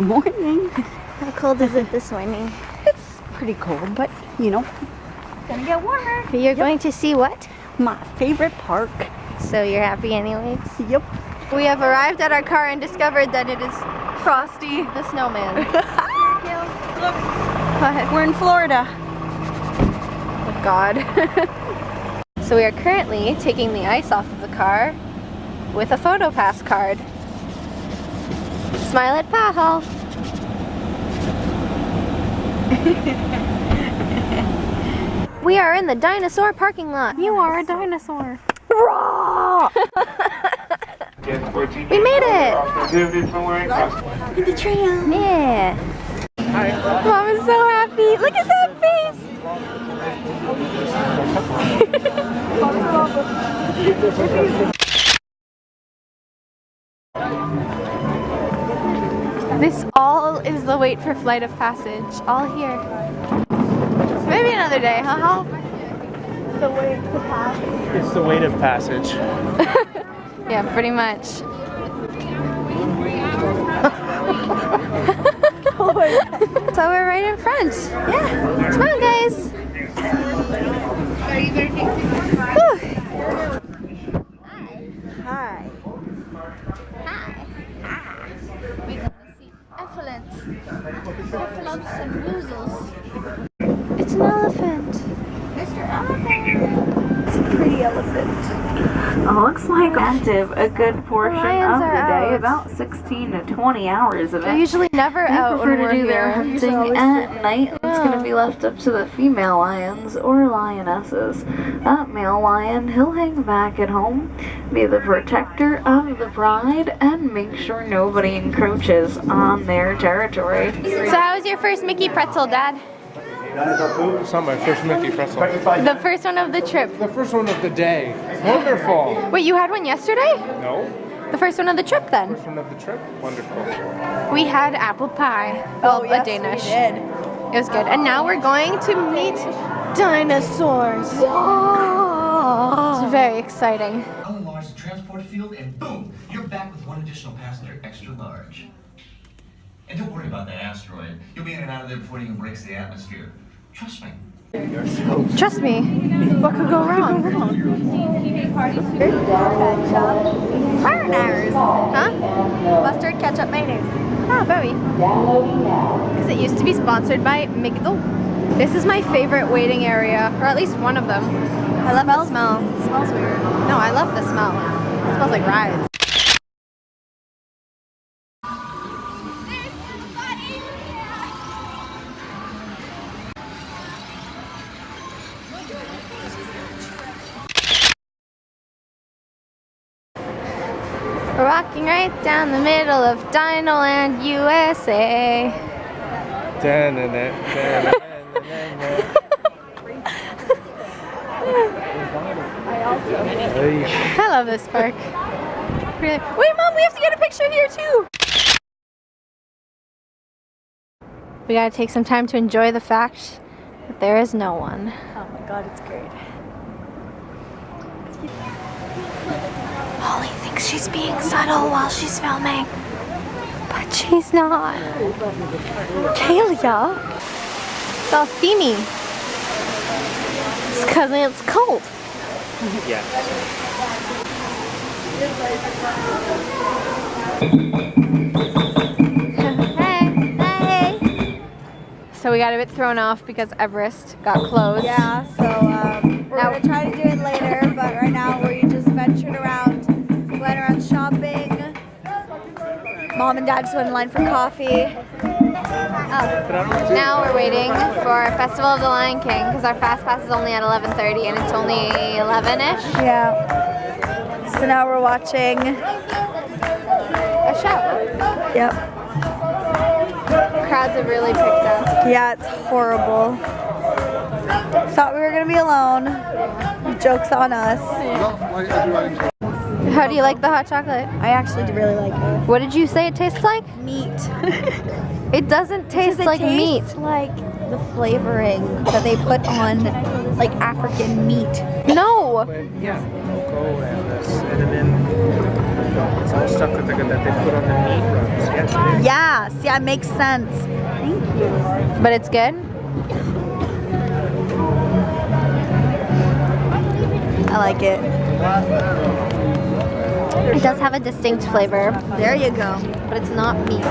morning. How cold is it this morning? It's pretty cold, but you know, it's gonna get warmer. You're going to see what? My favorite park. So you're happy anyways? Yep. We have arrived at our car and discovered that it is Frosty the Snowman. Look, What? we're in Florida. Oh God. So we are currently taking the ice off of the car with a PhotoPass card. Smile at Pahal. We are in the dinosaur parking lot. You are a dinosaur. Raw! We made it! Look at the trail. Yeah. Mom is so happy. Look at that face! This all is the wait for Flight of Passage. All here. Maybe another day, huh, Hal? It's the way to pass. It's the weight of passage. Yeah, pretty much. So we're right in front. Yeah. Come on, guys. Whew. Hi. Hi. We're gonna see elephants. Elephants and woozles. It's an elephant. Mr. Elephant. It's a pretty elephant. Looks like active a good portion of the Lions are day, out. about 16 to 20 hours of They're it. usually never They out prefer when to we're do their here. hunting at night. It's going Yeah. to be left up to the female lions or lionesses. That male lion, he'll hang back at home, be the protector of the bride, and make sure nobody encroaches on their territory. So how was your first Mickey pretzel, Dad? It's not my first Mickey pretzel. The first one of the trip. The first one of the day. Wonderful. Wait, you had one yesterday? No? The first one of the trip then? First one of the trip? Wonderful. We had apple pie. Well, Oh, yes, a Danish. we did. It was good. And now we're going to meet dinosaurs. It's very exciting. Enlarge the transport field, and boom, you're back with one additional passenger, extra large. And don't worry about that asteroid. You'll be in and out of there before it even breaks the atmosphere. Trust me. Trust me, what could go wrong? Mariners. Huh? Mustard, ketchup, mayonnaise. Ah, very. Because it used to be sponsored by Migdal. This is my favorite waiting area, or at least one of them. I love the smell. It smells weird. No, I love the smell. It smells like rides. We're walking right down the middle of Dinoland, USA. I love this park. Really. Wait, Mom, we have to get a picture here too. We gotta take some time to enjoy the fact that there is no one. Oh my God, it's great. Holly thinks she's being subtle while she's filming, but she's not. Kalia, it's all steamy. It's because it's cold. Yeah. Hey. So we got a bit thrown off because Everest got closed. Yeah, so we're Now- gonna try to do it later, but right now we just ventured around, went around shopping. Mom and Dad just went in line for coffee. Now we're waiting for Festival of the Lion King because our fast pass is only at 11:30 and it's only 11-ish. Yeah. So now we're watching. A show. Yep. Crowds have really picked up. Yeah, it's horrible. Thought we were gonna be alone. Joke's on us. How do you like the hot chocolate? I actually really like it. What did you say it tastes like? Meat. It doesn't taste like meat. Like the flavoring that they put on like African meat. No. Yeah. Go and cinnamon. It's all stuff that they put on the meat rubs. Yes, it is. Yeah, see, that makes sense. But it's good? I like it. It does have a distinct flavor, There you go. but it's not meat.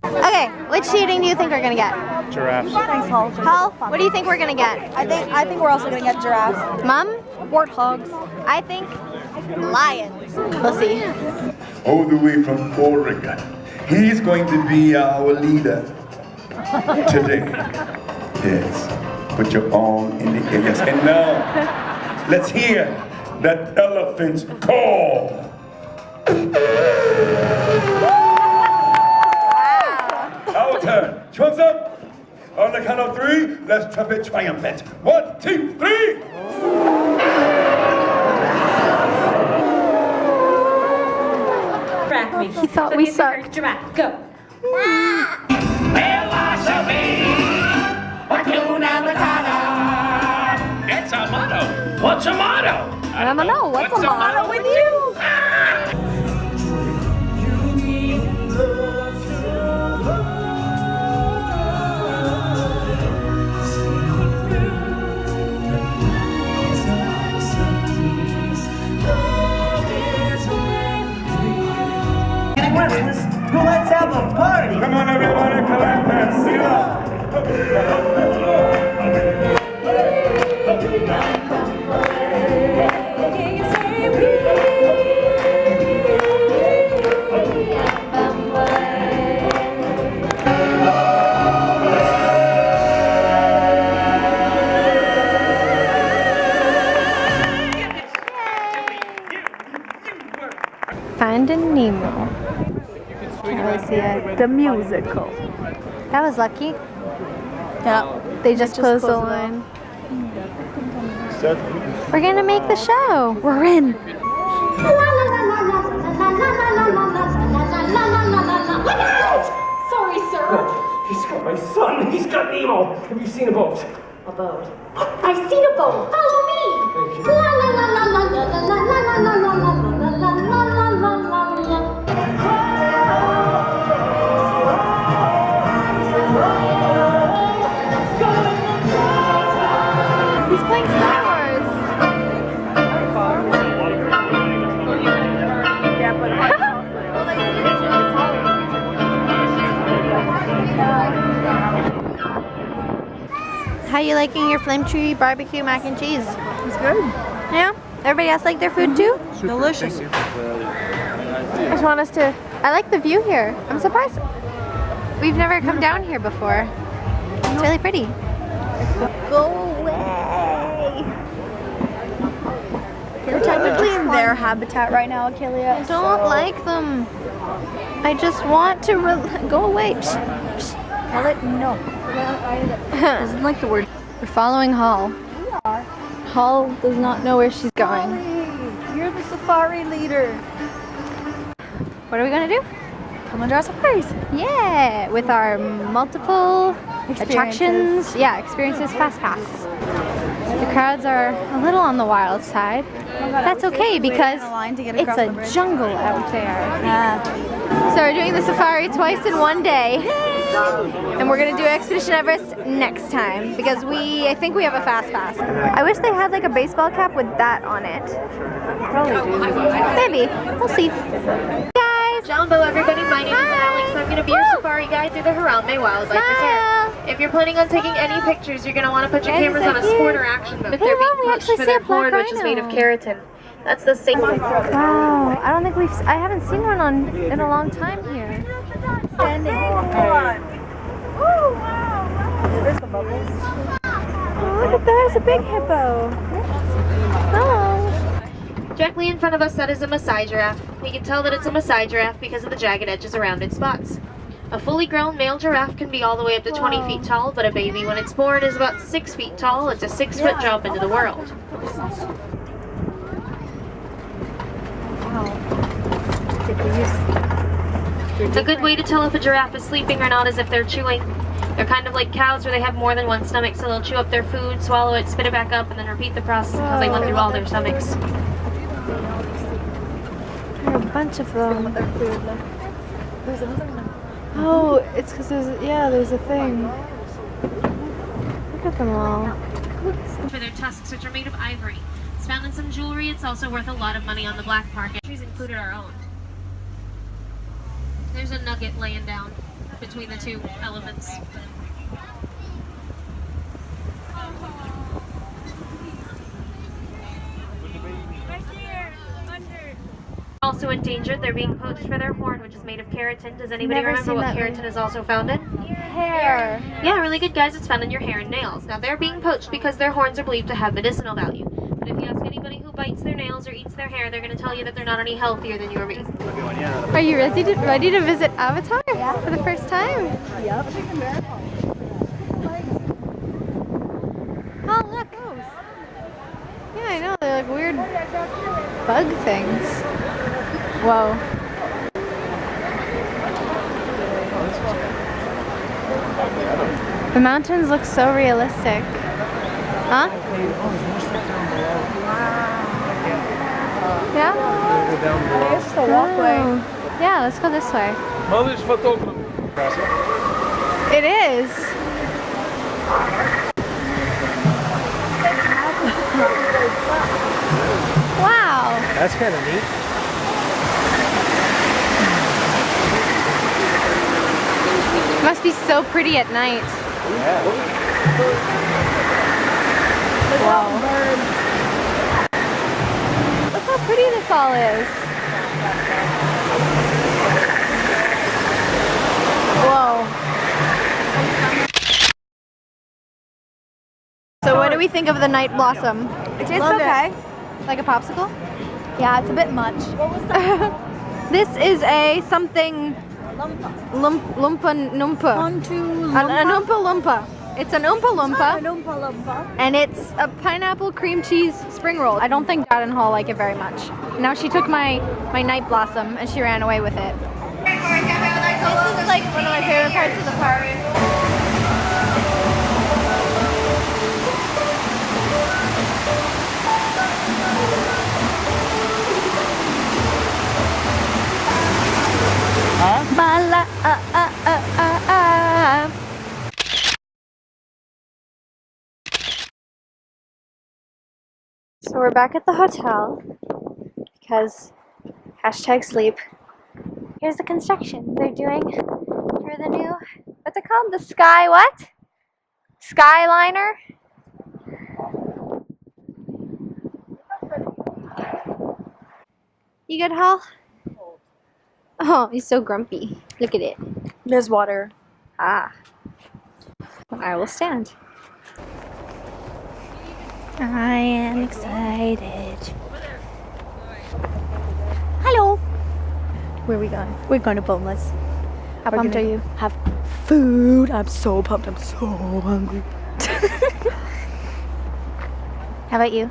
Okay, which eating do you think we're gonna get? Giraffes. Thanks, Hall. Hal, what do you think we're gonna get? I think we're also gonna get giraffes. Mom? Warthogs. I think lions. We'll see. All the way from Oregon. He's going to be our leader today. Yes. Put your arm in the air. Yes. And now, let's hear that elephant's call. Our turn. Trumps up. On the count of 3, let's trumpet triumphant. 1, 2, 3. He thought we sucked. Giraffe, go. It's a motto. What's a motto? I don't know. What's the motto with you? Let's have a party. Come on, everybody, collect this. See ya. Finding Nemo. Can't really see it. The musical. That was lucky. Yeah. They just closed the line. We're gonna make the show. We're in. Sorry, sir. He's got my son. He's got Nemo. Have you seen a boat? A boat. I've seen a boat. Follow me. Thank you. La la la la la la la la la la la la la la la la la la. He's playing Star Wars. How you liking your flame tree barbecue mac and cheese? It's good. Yeah? Everybody else like their food too? Delicious. I just want us to... I like the view here. I'm surprised. We've never come down here before. It's really pretty. Go away. You're technically in their habitat right now, Akelia. I don't like them. I just want to go away. Tell it no. Doesn't like the word. We're following Hall. Hall does not know where she's going. You're the safari leader. What are we gonna do? Come on, Jurassic Park. Yeah, with our multiple attractions. Yeah, experiences fast pass. The crowds are a little on the wild side. That's okay because it's a jungle out there. So we're doing the safari twice in one day. And we're gonna do Expedition Everest next time because I think we have a fast pass. I wish they had like a baseball cap with that on it. Probably do. Maybe. We'll see. Guys! Jumbo, everybody, my name is Alex. I'm going to be your safari guide through the Harambe Wildlife Reserve. If you're planning on taking any pictures, you're going to want to put your cameras on a sport or action mode. Hey, Mom, we actually see a black horn, which is made of keratin. That's the same. Wow, I don't think I haven't seen one in a long time here. Oh, look at there's a big hippo. Hello. Directly in front of us, that is a Maasai giraffe. We can tell that it's a Maasai giraffe because of the jagged edges around its spots. A fully grown male giraffe can be all the way up to 20 feet tall, but a baby when it's born is about 6 feet tall. It's a 6-foot jump into the world. A good way to tell if a giraffe is sleeping or not is if they're chewing. They're kind of like cows where they have more than one stomach, so they'll chew up their food, swallow it, spit it back up, and then repeat the process until they went through all their stomachs. There are a bunch of them. Oh, it's because there's a thing. Look at them all. For their tusks, which are made of ivory. It's found in some jewelry. It's also worth a lot of money on the black market. We've included our own. There's a nugget laying down between the two elements. Also endangered, they're being poached for their horn, which is made of keratin. Does anybody remember what keratin is also found in? Hair. Yeah, really good, guys. It's found in your hair and nails. Now, they're being poached because their horns are believed to have medicinal value. But if you ask anybody who bites their nails or eats their hair, they're going to tell you that they're not any healthier than you or me. Are you ready to visit Avatar for the first time? Yep. Oh, look. Yeah, I know. They're like weird bug things. Whoa. The mountains look so realistic. Huh? Yeah? There's the walkway. Oh. Yeah, let's go this way. Mother's photographer. It is. Wow. That's kind of neat. Must be so pretty at night. Yeah. Wow. Look how pretty this all is. Whoa. So what do we think of the night blossom? It tastes okay. Like a popsicle? Yeah, it's a bit much. What was that? This is a something lumpa numpa. An Oompa Loompa. It's an Oompa Loompa. An Oompa Loompa. And it's a pineapple cream cheese spring roll. I don't think Dad and Hall like it very much. Now she took my night blossom and she ran away with it. This is like one of my favorite parts of the park. So we're back at the hotel because #sleep. Here's the construction they're doing for the new, what's it called? The Sky what? Skyliner? You good, Hal? Oh, he's so grumpy. Look at it. There's water. Ah. I will stand. I am excited. Hello. Where are we going? We're going to Boneless. How pumped are you? Have food. I'm so pumped. I'm so hungry. How about you?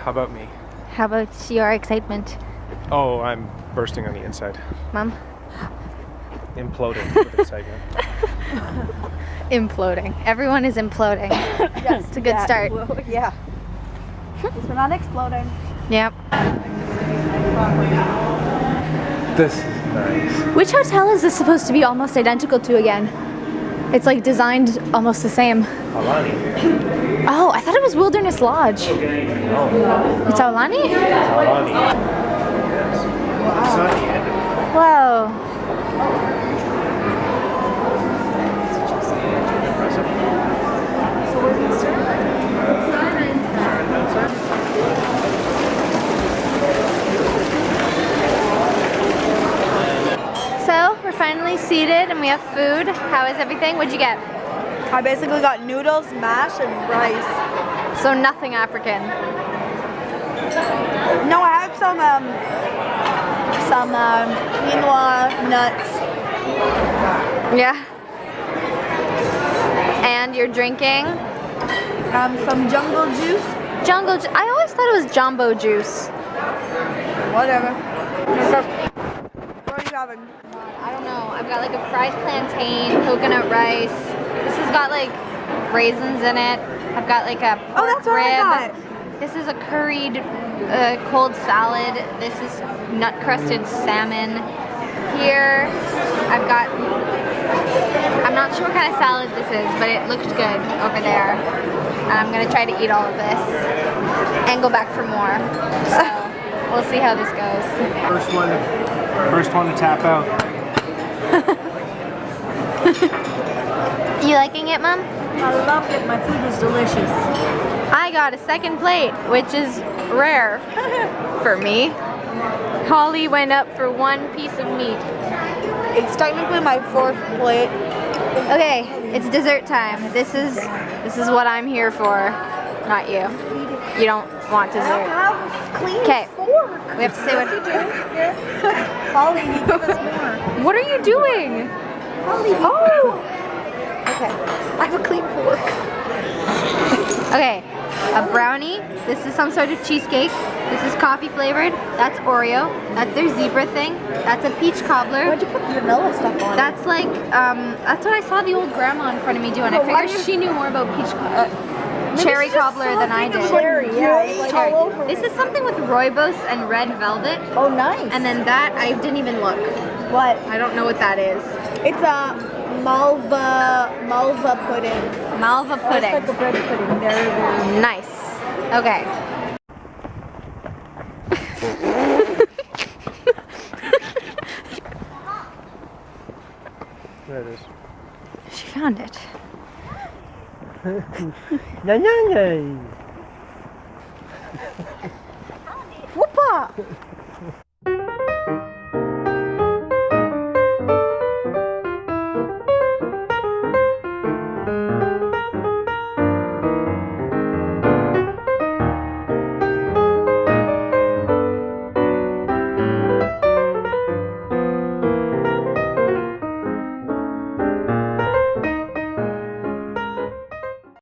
How about me? How about your excitement? Oh, I'm bursting on the inside. Mom? Imploding with excitement. Imploding. Everyone is imploding. Yes. It's a good start. Yeah. We're not exploding. Yep. This is nice. Which hotel is this supposed to be almost identical to again? It's like designed almost the same. Alani. Oh, I thought it was Wilderness Lodge. No. It's Aulani? Alani. Yes. It's not the end of it. Whoa. So, we're finally seated and we have food. How is everything? What'd you get? I basically got noodles, mash, and rice. So nothing African. No, I have some quinoa nuts. Yeah. And you're drinking? Some jungle juice. I always thought it was jumbo juice. Whatever. What are you having? I don't know. I've got like a fried plantain, coconut rice. This got like raisins in it. I've got like a pork that's what I rib. got. This is a curried cold salad. This is nut crusted salmon. Here I've got, I'm not sure what kind of salad this is, but it looked good over there. And I'm gonna try to eat all of this and go back for more. So we'll see how this goes. First one to tap out. You liking it, Mom? I loved it. My food was delicious. I got a second plate, which is rare for me. Holly went up for one piece of meat. It's technically my 4th plate. Okay, it's dessert time. This is what I'm here for, not you. You don't want dessert. Okay, we have to say what. Holly, you give us more. What are you doing? Holly, Oh. okay. I have a clean fork. Okay, a brownie. This is some sort of cheesecake. This is coffee flavored. That's Oreo. That's their zebra thing. That's a peach cobbler. Why'd you put vanilla stuff on? That's like, that's what I saw the old grandma in front of me doing. I figured she knew more about peach cherry cobbler than I did. Cherry, yeah. It's like Cherry. all over. This is something with rooibos and red velvet. Oh, nice. And then that, I didn't even look. What? I don't know what that is. It's a malva pudding. Malva Oh, pudding. it's like a bread pudding. Very. Nice. Okay. There it is. She found it. No, no, no.